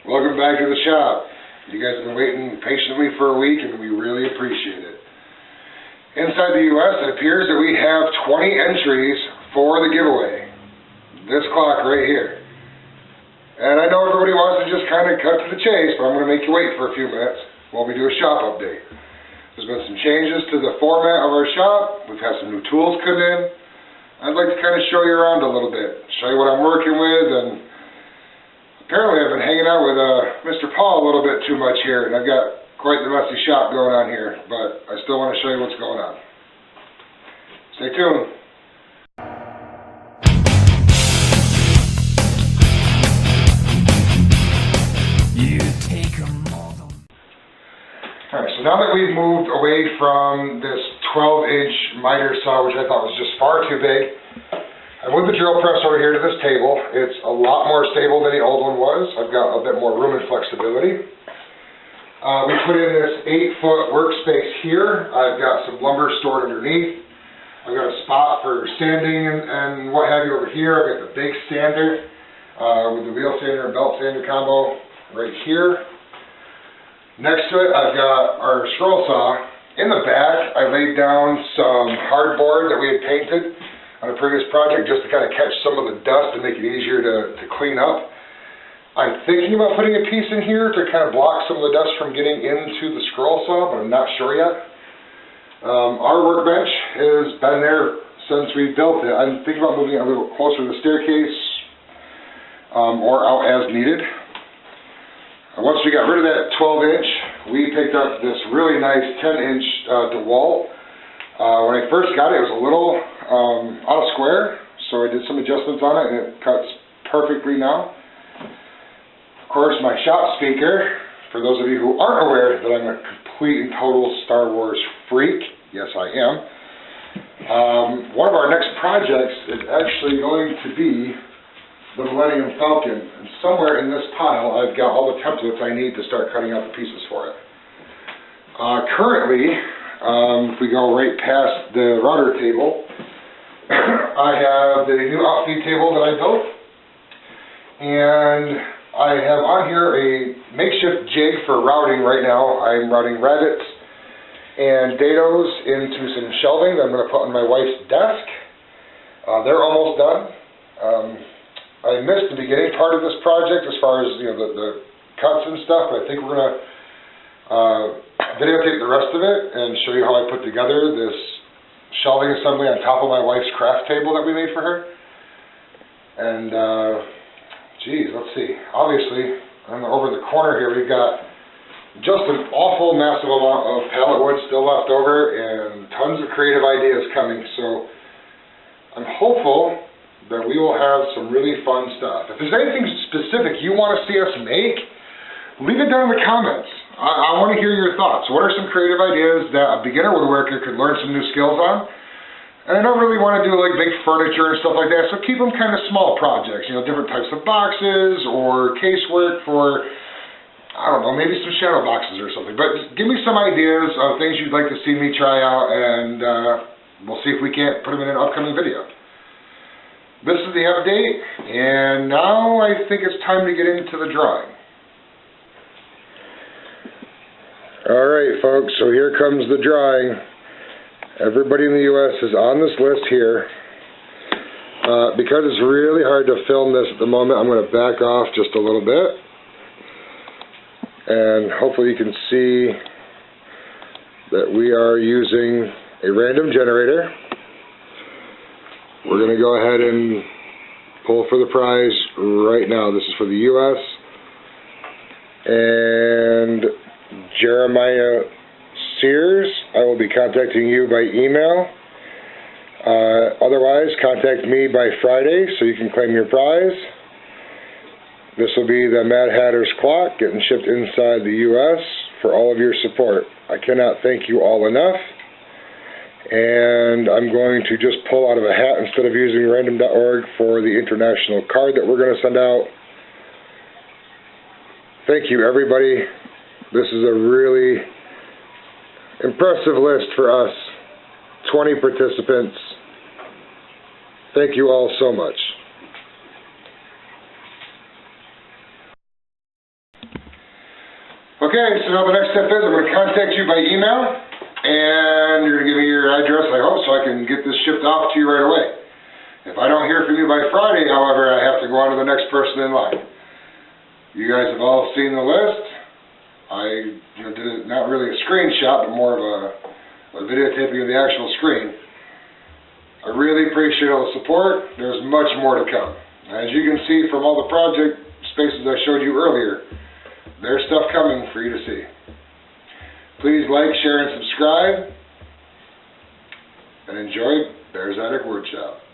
Welcome back to the shop. You guys have been waiting patiently for a week, and we really appreciate it. Inside the U.S., it appears that we have 20 entries for the giveaway. This clock right here. And I know everybody wants to just kind of cut to the chase, but I'm going to make you wait for a few minutes while we do a shop update. There's been some changes to the format of our shop. We've had some new tools come in. I'd like to kind of show you around a little bit, show you what I'm working with, and apparently I've been hanging out with Mr. Paul a little bit too much here, and I've got quite the messy shop going on here, but I still want to show you what's going on. Stay tuned. Alright, so now that we've moved away from this 12-inch miter saw, which I thought was just far too big, I moved the drill press over here to this table. It's a lot more stable than the old one was. I've got a bit more room and flexibility. We put in this 8-foot workspace here. I've got some lumber stored underneath. I've got a spot for sanding and what have you over here. I've got the big sander with the wheel sander and belt sander combo right here. Next to it, I've got our scroll saw. In the back, I laid down some hardboard that we had painted on a previous project just to kind of catch some of the dust and make it easier to clean up. I'm thinking about putting a piece in here to kind of block some of the dust from getting into the scroll saw, but I'm not sure yet. Our workbench has been there since we built it. I'm thinking about moving it a little closer to the staircase or out as needed. Once we got rid of that 12-inch, we picked up this really nice 10-inch DeWalt. When I first got it, it was a little out of square, so I did some adjustments on it, and it cuts perfectly now. Of course, my shop speaker, for those of you who aren't aware that I'm a complete and total Star Wars freak, yes I am, one of our next projects is actually going to be the Millennium Falcon, and somewhere in this pile I've got all the templates I need to start cutting out the pieces for it. Currently, if we go right past the router table, I have the new outfeed table that I built, and I have on here a makeshift jig for routing right now. I'm routing rabbits and dados into some shelving that I'm going to put on my wife's desk. They're almost done. I missed the beginning part of this project as far as the cuts and stuff, but I think we're going to videotape the rest of it and show you how I put together this shelving assembly on top of my wife's craft table that we made for her. And, geez, let's see. Obviously, over in the corner here, we've got just an awful massive amount of pallet wood still left over and tons of creative ideas coming. So I'm hopeful that we will have some really fun stuff. If there's anything specific you want to see us make, leave it down in the comments. I want to hear your thoughts. What are some creative ideas that a beginner woodworker could learn some new skills on? And I don't really want to do like big furniture and stuff like that, so keep them kind of small projects, different types of boxes or casework for, I don't know, maybe some shadow boxes or something. But give me some ideas of things you'd like to see me try out, and we'll see if we can't put them in an upcoming video. This is the update, and now I think it's time to get into the drawing. Alright folks, so here comes the drawing. Everybody in the U.S. is on this list here. Because it's really hard to film this at the moment, I'm going to back off just a little bit. And hopefully you can see that we are using a random generator. We're going to go ahead and pull for the prize right now. This is for the U.S. And Jeremiah Sears, I will be contacting you by email. Otherwise, contact me by Friday so you can claim your prize. This will be the Mad Hatter's clock getting shipped inside the U.S. for all of your support. I cannot thank you all enough. And I'm going to just pull out of a hat instead of using random.org for the international card that we're going to send out. Thank you, everybody. This is a really impressive list for us. 20 participants. Thank you all so much. Okay, so now the next step is I'm going to contact you by email, and you're going to give me your address, I hope, so I can get this shipped off to you right away. If I don't hear from you by Friday, however, I have to go on to the next person in line. You guys have all seen the list. I did not really a screenshot, but more of a videotaping of the actual screen. I really appreciate all the support. There's much more to come. As you can see from all the project spaces I showed you earlier, there's stuff coming for you to see. Please like, share, and subscribe. And enjoy Bear's Attic Woodshop.